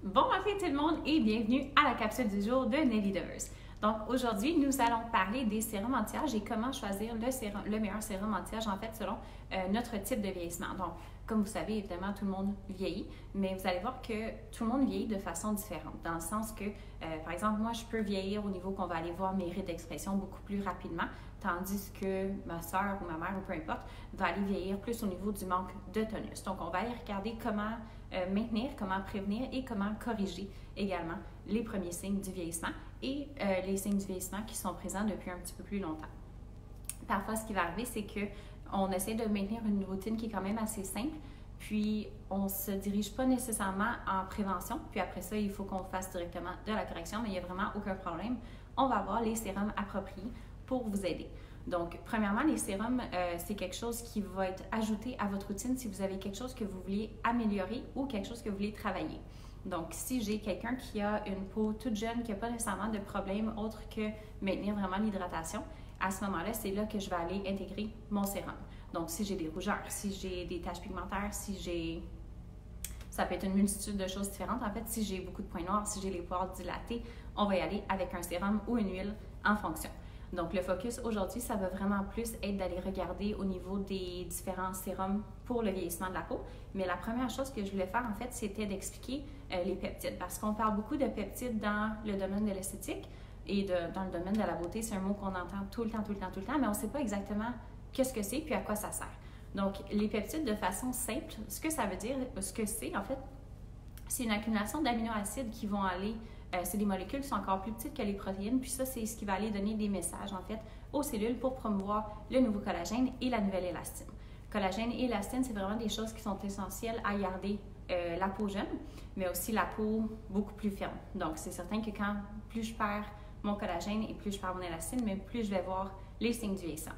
Bon matin tout le monde et bienvenue à la capsule du jour de Nelly Devers. Donc aujourd'hui, nous allons parler des sérums anti-âge et comment choisir le meilleur sérum anti-âge en fait selon notre type de vieillissement. Donc comme vous savez, évidemment, tout le monde vieillit, mais vous allez voir que tout le monde vieillit de façon différente, dans le sens que, par exemple, moi, je peux vieillir au niveau qu'on va aller voir mes rides d'expression beaucoup plus rapidement, tandis que ma soeur ou ma mère, ou peu importe, va aller vieillir plus au niveau du manque de tonus. Donc, on va aller regarder comment maintenir, comment prévenir et comment corriger également les premiers signes du vieillissement et les signes du vieillissement qui sont présents depuis un petit peu plus longtemps. Parfois, ce qui va arriver, c'est qu'on essaie de maintenir une routine qui est quand même assez simple, puis on ne se dirige pas nécessairement en prévention, puis après ça, il faut qu'on fasse directement de la correction, mais il n'y a vraiment aucun problème. On va avoir les sérums appropriés pour vous aider. Donc, premièrement, les sérums, c'est quelque chose qui va être ajouté à votre routine si vous avez quelque chose que vous vouliez améliorer ou quelque chose que vous voulez travailler. Donc, si j'ai quelqu'un qui a une peau toute jeune, qui n'a pas nécessairement de problème autre que maintenir vraiment l'hydratation, à ce moment-là, c'est là que je vais aller intégrer mon sérum. Donc, si j'ai des rougeurs, si j'ai des taches pigmentaires, si j'ai... Ça peut être une multitude de choses différentes. En fait, si j'ai beaucoup de points noirs, si j'ai les pores dilatés, on va y aller avec un sérum ou une huile en fonction. Donc, le focus aujourd'hui, ça va vraiment plus être d'aller regarder au niveau des différents sérums pour le vieillissement de la peau. Mais la première chose que je voulais faire, en fait, c'était d'expliquer les peptides. Parce qu'on parle beaucoup de peptides dans le domaine de l'esthétique et dans le domaine de la beauté. C'est un mot qu'on entend tout le temps, mais on ne sait pas exactement qu'est-ce que c'est puis à quoi ça sert. Donc, les peptides, de façon simple, ce que ça veut dire, ce que c'est, en fait, c'est une accumulation d'aminoacides qui vont aller... c'est des molécules qui sont encore plus petites que les protéines, puis ça, c'est ce qui va aller donner des messages, en fait, aux cellules pour promouvoir le nouveau collagène et la nouvelle élastine. Collagène et élastine, c'est vraiment des choses qui sont essentielles à garder la peau jeune, mais aussi la peau beaucoup plus ferme. Donc, c'est certain que quand plus je perds mon collagène et plus je perds mon élastine, mais plus je vais voir les signes du vieillissement.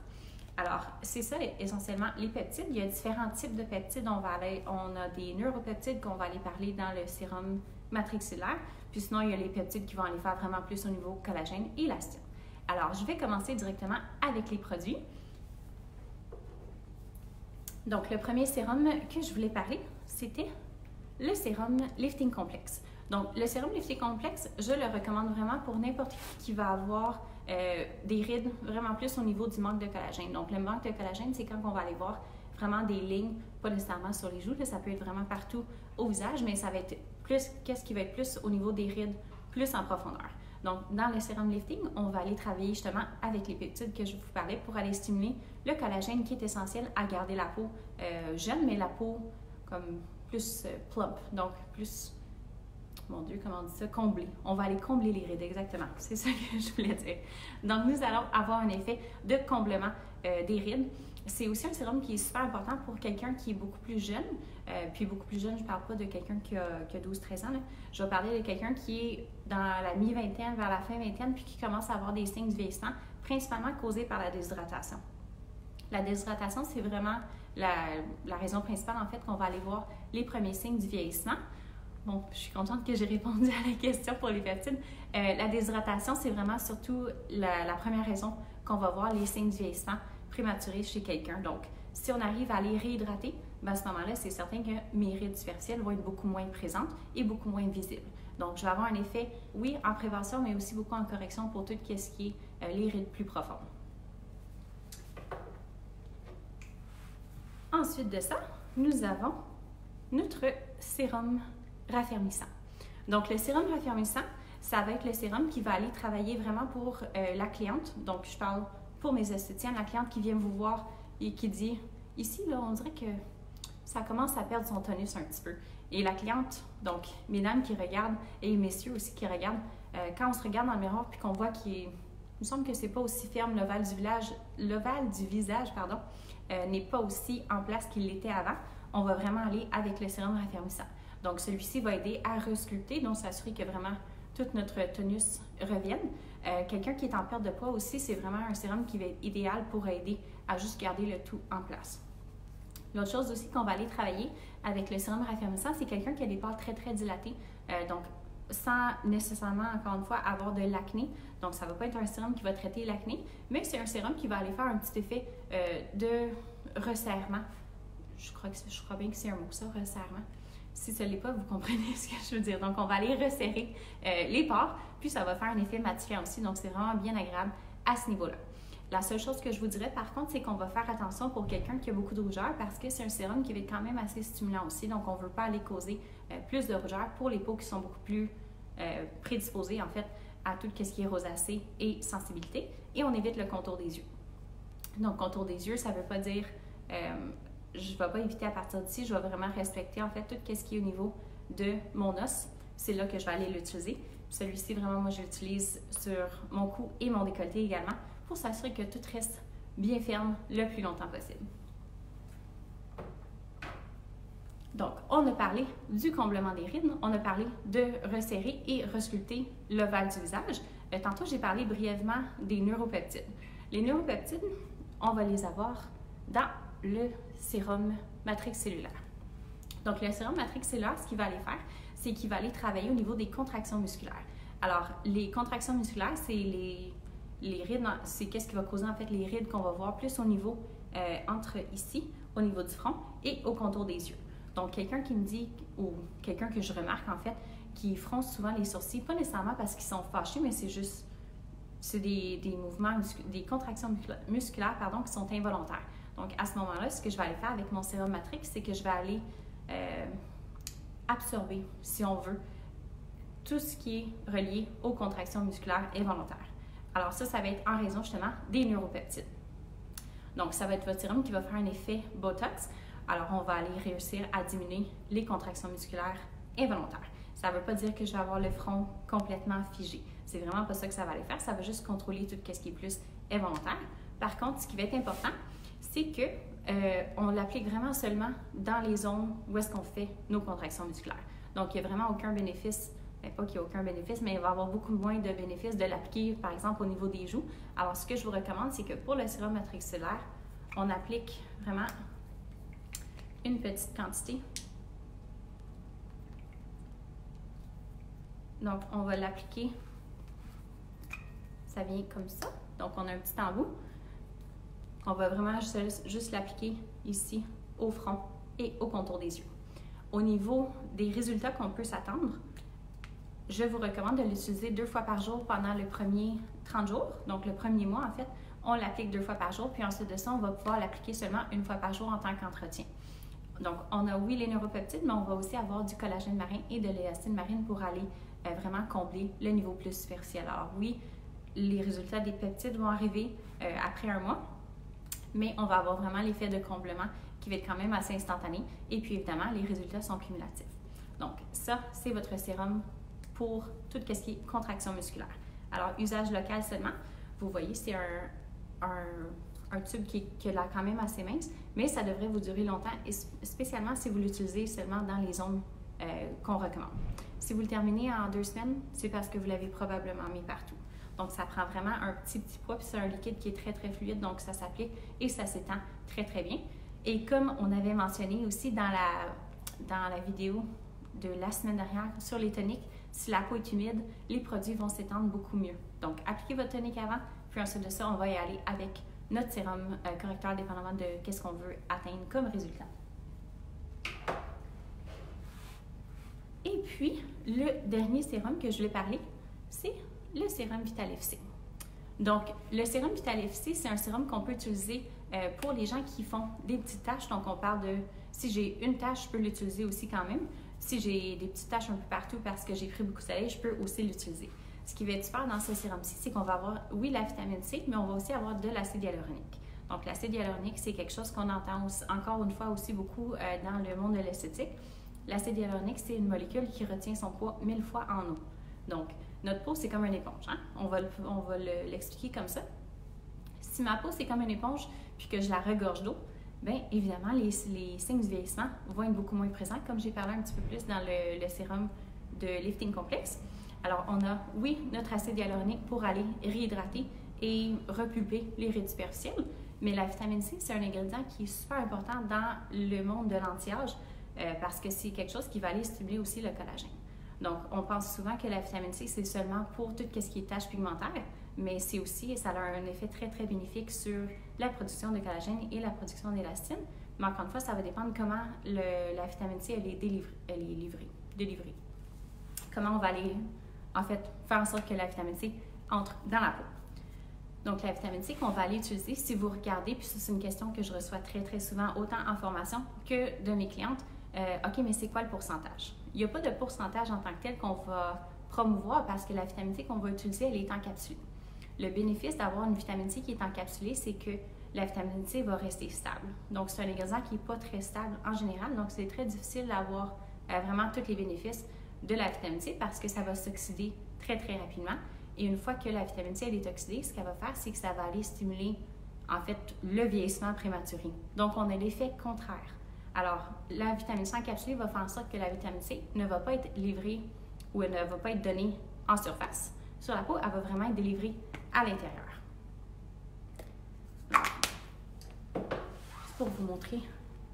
Alors, c'est ça essentiellement les peptides. Il y a différents types de peptides. On a des neuropeptides qu'on va aller parler dans le sérum matrixulaire. Puis sinon, il y a les peptides qui vont aller faire vraiment plus au niveau collagène et élastine. Alors, je vais commencer directement avec les produits. Donc, le premier sérum que je voulais parler, c'était le sérum Lifting Complex. Donc, le sérum Lifting Complex, je le recommande vraiment pour n'importe qui va avoir des rides vraiment plus au niveau du manque de collagène. Donc, le manque de collagène, c'est quand on va aller voir vraiment des lignes, pas nécessairement sur les joues, là, ça peut être vraiment partout au visage, mais ça va être plus, qu'est-ce qui va être plus au niveau des rides, plus en profondeur. Donc, dans le sérum lifting, on va aller travailler justement avec les peptides que je vous parlais pour aller stimuler le collagène qui est essentiel à garder la peau jeune, mais la peau comme plus plump, donc plus, mon Dieu, comment on dit ça, comblée. On va aller combler les rides, exactement. C'est ça que je voulais dire. Donc, nous allons avoir un effet de comblement des rides. C'est aussi un sérum qui est super important pour quelqu'un qui est beaucoup plus jeune. Puis beaucoup plus jeune, je ne parle pas de quelqu'un qui a 12-13 ans. Là. Je vais parler de quelqu'un qui est dans la mi-vingtaine, vers la fin vingtaine, puis qui commence à avoir des signes du vieillissement, principalement causés par la déshydratation. La déshydratation, c'est vraiment la raison principale, en fait, qu'on va aller voir les premiers signes du vieillissement. Bon, je suis contente que j'ai répondu à la question pour les peptides. La déshydratation, c'est vraiment surtout la première raison qu'on va voir les signes du vieillissement prématuré chez quelqu'un. Donc, si on arrive à les réhydrater, bien à ce moment-là, c'est certain que mes rides superficielles vont être beaucoup moins présentes et beaucoup moins visibles. Donc, je vais avoir un effet, oui, en prévention, mais aussi beaucoup en correction pour tout ce qui est les rides plus profondes. Ensuite de ça, nous avons notre sérum raffermissant. Donc, le sérum raffermissant, ça va être le sérum qui va aller travailler vraiment pour la cliente. Donc, je parle pour mes esthéticiennes, la cliente qui vient vous voir et qui dit, ici, là, on dirait que ça commence à perdre son tonus un petit peu. Et la cliente, donc, mesdames qui regardent, et messieurs aussi qui regardent, quand on se regarde dans le miroir puis qu'on voit il me semble que c'est pas aussi ferme, l'ovale du visage, n'est pas aussi en place qu'il l'était avant, on va vraiment aller avec le sérum raffermissant. Donc, celui-ci va aider à resculpter, donc s'assurer que vraiment tout notre tonus revienne. Quelqu'un qui est en perte de poids aussi, c'est vraiment un sérum qui va être idéal pour aider à juste garder le tout en place. L'autre chose aussi qu'on va aller travailler avec le sérum raffermissant, c'est quelqu'un qui a des pores très, très dilatés, donc sans nécessairement, encore une fois, avoir de l'acné. Donc, ça ne va pas être un sérum qui va traiter l'acné, mais c'est un sérum qui va aller faire un petit effet de resserrement. Je crois bien que c'est un mot, ça, resserrement. Si ce n'est pas, vous comprenez ce que je veux dire. Donc, on va aller resserrer les pores, puis ça va faire un effet matifiant aussi. Donc, c'est vraiment bien agréable à ce niveau-là. La seule chose que je vous dirais, par contre, c'est qu'on va faire attention pour quelqu'un qui a beaucoup de rougeur parce que c'est un sérum qui va être quand même assez stimulant aussi. Donc, on ne veut pas aller causer plus de rougeur pour les peaux qui sont beaucoup plus prédisposées, en fait, à tout ce qui est rosacée et sensibilité. Et on évite le contour des yeux. Donc, contour des yeux, ça ne veut pas dire je ne vais pas éviter à partir d'ici, je vais vraiment respecter, en fait, tout ce qui est au niveau de mon os. C'est là que je vais aller l'utiliser. Celui-ci, vraiment, moi, je l'utilise sur mon cou et mon décolleté également pour s'assurer que tout reste bien ferme le plus longtemps possible. Donc, on a parlé du comblement des rides, on a parlé de resserrer et resculpter l'ovale du visage. Tantôt, j'ai parlé brièvement des neuropeptides. Les neuropeptides, on va les avoir dans le sérum matrix cellulaire. Donc, le sérum matrix cellulaire, ce qu'il va aller faire, c'est qu'il va aller travailler au niveau des contractions musculaires. Alors, les contractions musculaires, c'est les rides, c'est qu'est-ce qui va causer en fait les rides qu'on va voir plus au niveau, entre ici, au niveau du front et au contour des yeux. Donc, quelqu'un qui me dit, ou quelqu'un que je remarque en fait, qui fronce souvent les sourcils, pas nécessairement parce qu'ils sont fâchés, mais c'est juste, c'est des mouvements, des contractions musculaires, pardon, qui sont involontaires. Donc, à ce moment-là, ce que je vais aller faire avec mon sérum matrix, c'est que je vais aller absorber, si on veut, tout ce qui est relié aux contractions musculaires involontaires. Alors ça va être en raison justement des neuropeptides. Donc, ça va être votre sérum qui va faire un effet Botox. Alors, on va aller réussir à diminuer les contractions musculaires involontaires. Ça ne veut pas dire que je vais avoir le front complètement figé. C'est vraiment pas ça que ça va aller faire. Ça va juste contrôler tout ce qui est plus involontaire. Par contre, ce qui va être important, c'est que on l'applique vraiment seulement dans les zones où est-ce qu'on fait nos contractions musculaires. Donc, il n'y a vraiment aucun bénéfice, pas qu'il n'y a aucun bénéfice, mais il va y avoir beaucoup moins de bénéfices de l'appliquer, par exemple, au niveau des joues. Alors, ce que je vous recommande, c'est que pour le sérum matrixellaire, on applique vraiment une petite quantité. Donc, on va l'appliquer, ça vient comme ça. Donc, on a un petit embout. On va vraiment juste l'appliquer ici, au front et au contour des yeux. Au niveau des résultats qu'on peut s'attendre, je vous recommande de l'utiliser 2 fois par jour pendant le premier 30 jours. Donc, le premier mois, en fait, on l'applique 2 fois par jour. Puis ensuite de ça, on va pouvoir l'appliquer seulement 1 fois par jour en tant qu'entretien. Donc, on a, oui, les neuropeptides, mais on va aussi avoir du collagène marin et de l'élastine marine pour aller vraiment combler le niveau plus superficiel. Alors, oui, les résultats des peptides vont arriver après 1 mois, mais on va avoir vraiment l'effet de comblement qui va être quand même assez instantané. Et puis, évidemment, les résultats sont cumulatifs. Donc, ça, c'est votre sérum pour tout ce qui est contraction musculaire. Alors, usage local seulement. Vous voyez, c'est un tube qui est là quand même assez mince, mais ça devrait vous durer longtemps, et spécialement si vous l'utilisez seulement dans les zones qu'on recommande. Si vous le terminez en 2 semaines, c'est parce que vous l'avez probablement mis partout. Donc, ça prend vraiment un petit poids, puis c'est un liquide qui est très, très fluide, donc ça s'applique et ça s'étend très, très bien. Et comme on avait mentionné aussi dans la vidéo de la semaine dernière sur les toniques, si la peau est humide, les produits vont s'étendre beaucoup mieux. Donc, appliquez votre tonique avant, puis ensuite de ça, on va y aller avec notre sérum correcteur, dépendamment de qu'est-ce qu'on veut atteindre comme résultat. Et puis, le dernier sérum que je voulais parler, c'est le sérum Vital-FC. Donc, le sérum Vital-FC, c'est un sérum qu'on peut utiliser pour les gens qui font des petites taches. Donc, on parle de, si j'ai une tache, je peux l'utiliser aussi quand même. Si j'ai des petites taches un peu partout parce que j'ai pris beaucoup de soleil, je peux aussi l'utiliser. Ce qui va être super dans ce sérum-ci, c'est qu'on va avoir, oui, la vitamine C, mais on va aussi avoir de l'acide hyaluronique. Donc, l'acide hyaluronique, c'est quelque chose qu'on entend aussi, encore une fois aussi beaucoup dans le monde de l'esthétique. L'acide hyaluronique, c'est une molécule qui retient son poids 1000 fois en eau. Donc, notre peau, c'est comme une éponge. Hein? On va l'expliquer comme ça. Si ma peau, c'est comme une éponge, puis que je la regorge d'eau, bien évidemment, les signes du vieillissement vont être beaucoup moins présents, comme j'ai parlé un petit peu plus dans le sérum de Lifting Complex. Alors, on a, oui, notre acide hyaluronique pour aller réhydrater et repulper les rides superficielles, mais la vitamine C, c'est un ingrédient qui est super important dans le monde de l'anti-âge parce que c'est quelque chose qui va aller stimuler aussi le collagène. Donc, on pense souvent que la vitamine C, c'est seulement pour tout ce qui est taches pigmentaires, mais c'est aussi, ça a un effet très, très bénéfique sur la production de collagène et la production d'élastine. Mais encore une fois, ça va dépendre comment la vitamine C elle est délivrée. Comment on va aller, en fait, faire en sorte que la vitamine C entre dans la peau. Donc, la vitamine C qu'on va aller utiliser, si vous regardez, puis ça, c'est une question que je reçois très, très souvent, autant en formation que de mes clientes. OK, mais c'est quoi le pourcentage? Il n'y a pas de pourcentage en tant que tel qu'on va promouvoir parce que la vitamine C qu'on va utiliser, elle est encapsulée. Le bénéfice d'avoir une vitamine C qui est encapsulée, c'est que la vitamine C va rester stable. Donc, c'est un ingrédient qui n'est pas très stable en général. Donc, c'est très difficile d'avoir vraiment tous les bénéfices de la vitamine C parce que ça va s'oxyder très, très rapidement. Et une fois que la vitamine C elle est oxydée, ce qu'elle va faire, c'est que ça va aller stimuler, en fait, le vieillissement prématuré. Donc, on a l'effet contraire. Alors, la vitamine C encapsulée va faire en sorte que la vitamine C ne va pas être livrée ou elle ne va pas être donnée en surface. Sur la peau, elle va vraiment être délivrée à l'intérieur. Pour vous montrer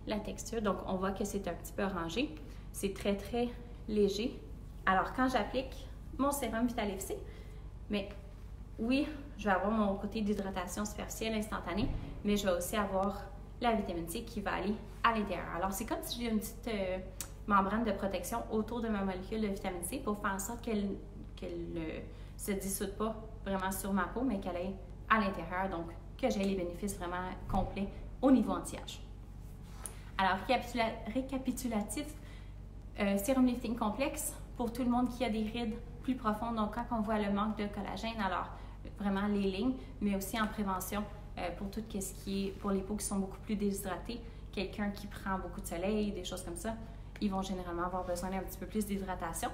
la texture, donc on voit que c'est un petit peu orangé. C'est très, très léger. Alors, quand j'applique mon sérum Vitalif C, mais oui, je vais avoir mon côté d'hydratation superficielle instantanée, mais je vais aussi avoir la vitamine C qui va aller à l'intérieur. Alors, c'est comme si j'ai une petite membrane de protection autour de ma molécule de vitamine C pour faire en sorte qu'elle ne se dissoude pas vraiment sur ma peau, mais qu'elle aille à l'intérieur, donc que j'ai les bénéfices vraiment complets au niveau anti-âge. Alors, récapitulatif, sérum lifting complexe pour tout le monde qui a des rides plus profondes. Donc, quand on voit le manque de collagène, alors vraiment les lignes, mais aussi en prévention pour tout ce qui est pour les peaux qui sont beaucoup plus déshydratées. Quelqu'un qui prend beaucoup de soleil, des choses comme ça, ils vont généralement avoir besoin d'un petit peu plus d'hydratation.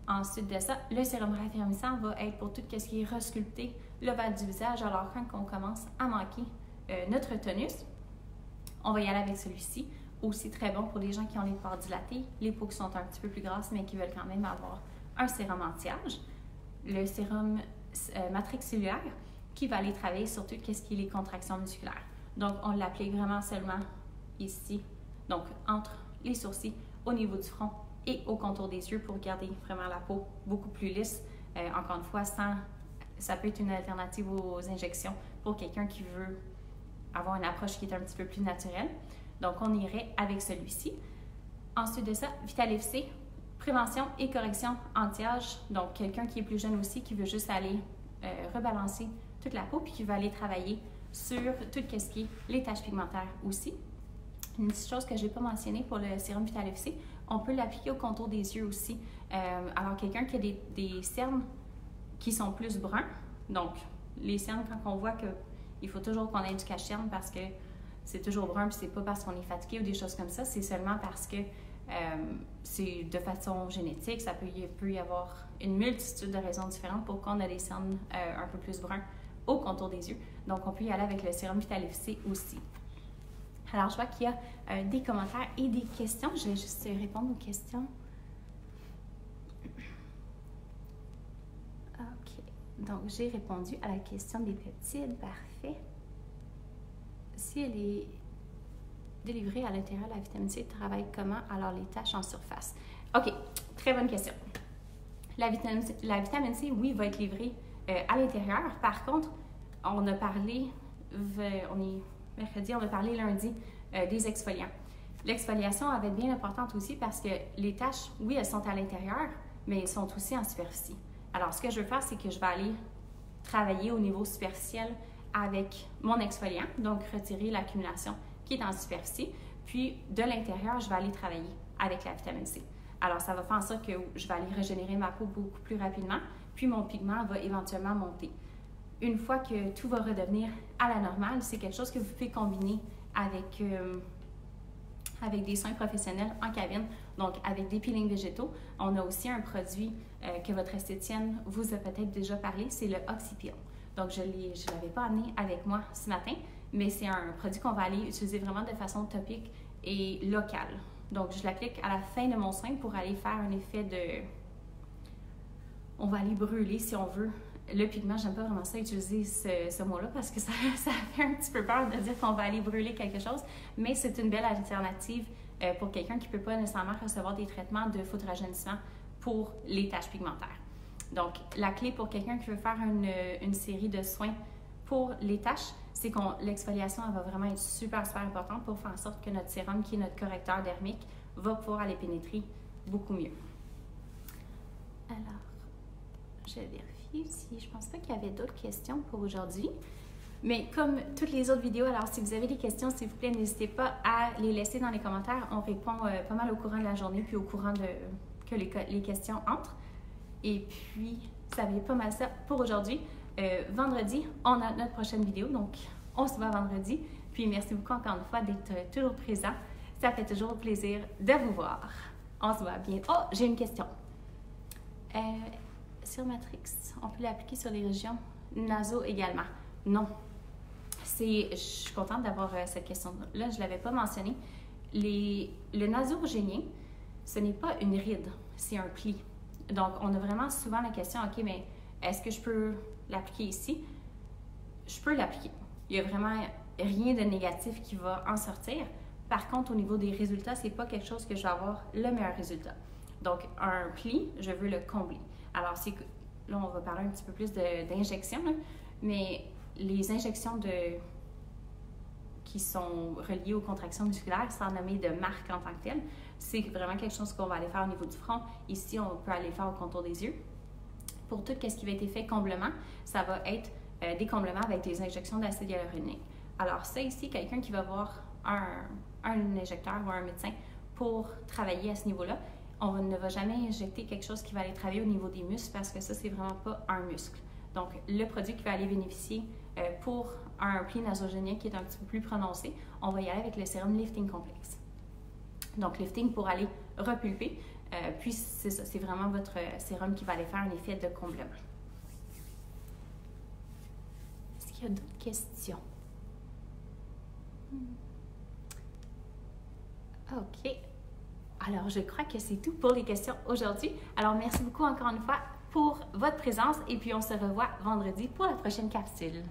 Ensuite de ça, le sérum raffermissant va être pour tout ce qui est resculpté, l'ovale du visage. Alors, quand on commence à manquer notre tonus, on va y aller avec celui-ci. Aussi très bon pour les gens qui ont les pores dilatés, les peaux qui sont un petit peu plus grasses, mais qui veulent quand même avoir un sérum anti-âge. Le sérum matrix cellulaire qui va aller travailler sur tout ce qui est les contractions musculaires. Donc, on l'applique vraiment seulement ici, donc entre les sourcils, au niveau du front et au contour des yeux pour garder vraiment la peau beaucoup plus lisse. Encore une fois, ça peut être une alternative aux injections pour quelqu'un qui veut avoir une approche qui est un petit peu plus naturelle. Donc, on irait avec celui-ci. Ensuite de ça, Vitalif C, prévention et correction anti-âge. Donc, quelqu'un qui est plus jeune aussi, qui veut juste aller rebalancer toute la peau puis qui va aller travailler sur tout ce qui est les taches pigmentaires aussi. Une petite chose que je n'ai pas mentionnée pour le sérum Vitalif C, on peut l'appliquer au contour des yeux aussi. Alors, quelqu'un qui a des cernes qui sont plus bruns, donc les cernes, quand on voit qu'il faut toujours qu'on ait du cache-cerne parce que c'est toujours brun, puis c'est pas parce qu'on est fatigué ou des choses comme ça, c'est seulement parce que c'est de façon génétique, il peut y avoir une multitude de raisons différentes pour qu'on ait des cernes un peu plus bruns au contour des yeux. Donc, on peut y aller avec le sérum Vitalif C aussi. Alors, je vois qu'il y a des commentaires et des questions. Je vais juste répondre aux questions. OK. Donc, j'ai répondu à la question des peptides. Parfait. Si elle est délivrée à l'intérieur, la vitamine C travaille comment? Alors, les taches en surface. OK. Très bonne question. La vitamine C, oui, va être livrée à l'intérieur. Par contre, on a parlé, on est mercredi, on a parlé lundi des exfoliants. L'exfoliation va être bien importante aussi parce que les taches, oui, elles sont à l'intérieur, mais elles sont aussi en superficie. Alors, ce que je veux faire, c'est que je vais aller travailler au niveau superficiel avec mon exfoliant, donc retirer l'accumulation qui est en superficie. Puis, de l'intérieur, je vais aller travailler avec la vitamine C. Alors, ça va faire en sorte que je vais aller régénérer ma peau beaucoup plus rapidement, puis mon pigment va éventuellement monter. Une fois que tout va redevenir à la normale, c'est quelque chose que vous pouvez combiner avec des soins professionnels en cabine, donc avec des peelings végétaux. On a aussi un produit que votre esthéticienne vous a peut-être déjà parlé, c'est le OxyPeel. Donc, je ne l'avais pas amené avec moi ce matin, mais c'est un produit qu'on va aller utiliser vraiment de façon topique et locale. Donc, je l'applique à la fin de mon soin pour aller faire un effet de... On va aller brûler, si on veut, le pigment. J'aime pas vraiment ça utiliser ce mot-là parce que ça fait un petit peu peur de dire qu'on va aller brûler quelque chose, mais c'est une belle alternative pour quelqu'un qui ne peut pas nécessairement recevoir des traitements de photorajeunissement pour les taches pigmentaires. Donc, la clé pour quelqu'un qui veut faire une série de soins pour les taches, c'est que l'exfoliation va vraiment être super importante pour faire en sorte que notre sérum, qui est notre correcteur dermique, va pouvoir aller pénétrer beaucoup mieux. Alors, je vérifie si je pense pas qu'il y avait d'autres questions pour aujourd'hui. Mais comme toutes les autres vidéos, alors si vous avez des questions, s'il vous plaît, n'hésitez pas à les laisser dans les commentaires. On répond pas mal au courant de la journée, puis au courant que les questions entrent. Et puis, ça va être pas mal ça pour aujourd'hui. Vendredi, on a notre prochaine vidéo, donc on se voit vendredi. Puis merci beaucoup encore une fois d'être toujours présent. Ça fait toujours plaisir de vous voir. On se voit bien. Oh, j'ai une question. Sur Matrix, on peut l'appliquer sur les régions naso également? Non. Je suis contente d'avoir cette question-là. Je ne l'avais pas mentionné. Le nasogénien, ce n'est pas une ride, c'est un pli. Donc, on a vraiment souvent la question, OK, mais est-ce que je peux l'appliquer ici? Je peux l'appliquer. Il n'y a vraiment rien de négatif qui va en sortir. Par contre, au niveau des résultats, ce n'est pas quelque chose que je vais avoir le meilleur résultat. Donc, un pli, je veux le combler. Alors, là, on va parler un petit peu plus d'injections, mais les injections qui sont reliées aux contractions musculaires, sans nommer de marque en tant que telle, c'est vraiment quelque chose qu'on va aller faire au niveau du front. Ici, on peut aller faire au contour des yeux. Pour tout ce qui va être fait comblement, ça va être des comblements avec des injections d'acide hyaluronique. Alors ça ici, quelqu'un qui va voir un injecteur ou un médecin pour travailler à ce niveau-là, on ne va jamais injecter quelque chose qui va aller travailler au niveau des muscles parce que ça, c'est vraiment pas un muscle. Donc, le produit qui va aller bénéficier pour un pli nasogénien qui est un petit peu plus prononcé, on va y aller avec le sérum Lifting Complex. Donc, lifting pour aller repulper, puis c'est ça, c'est vraiment votre sérum qui va aller faire un effet de comblement. Est-ce qu'il y a d'autres questions? OK. Alors, je crois que c'est tout pour les questions aujourd'hui. Alors, merci beaucoup encore une fois pour votre présence et puis on se revoit vendredi pour la prochaine capsule.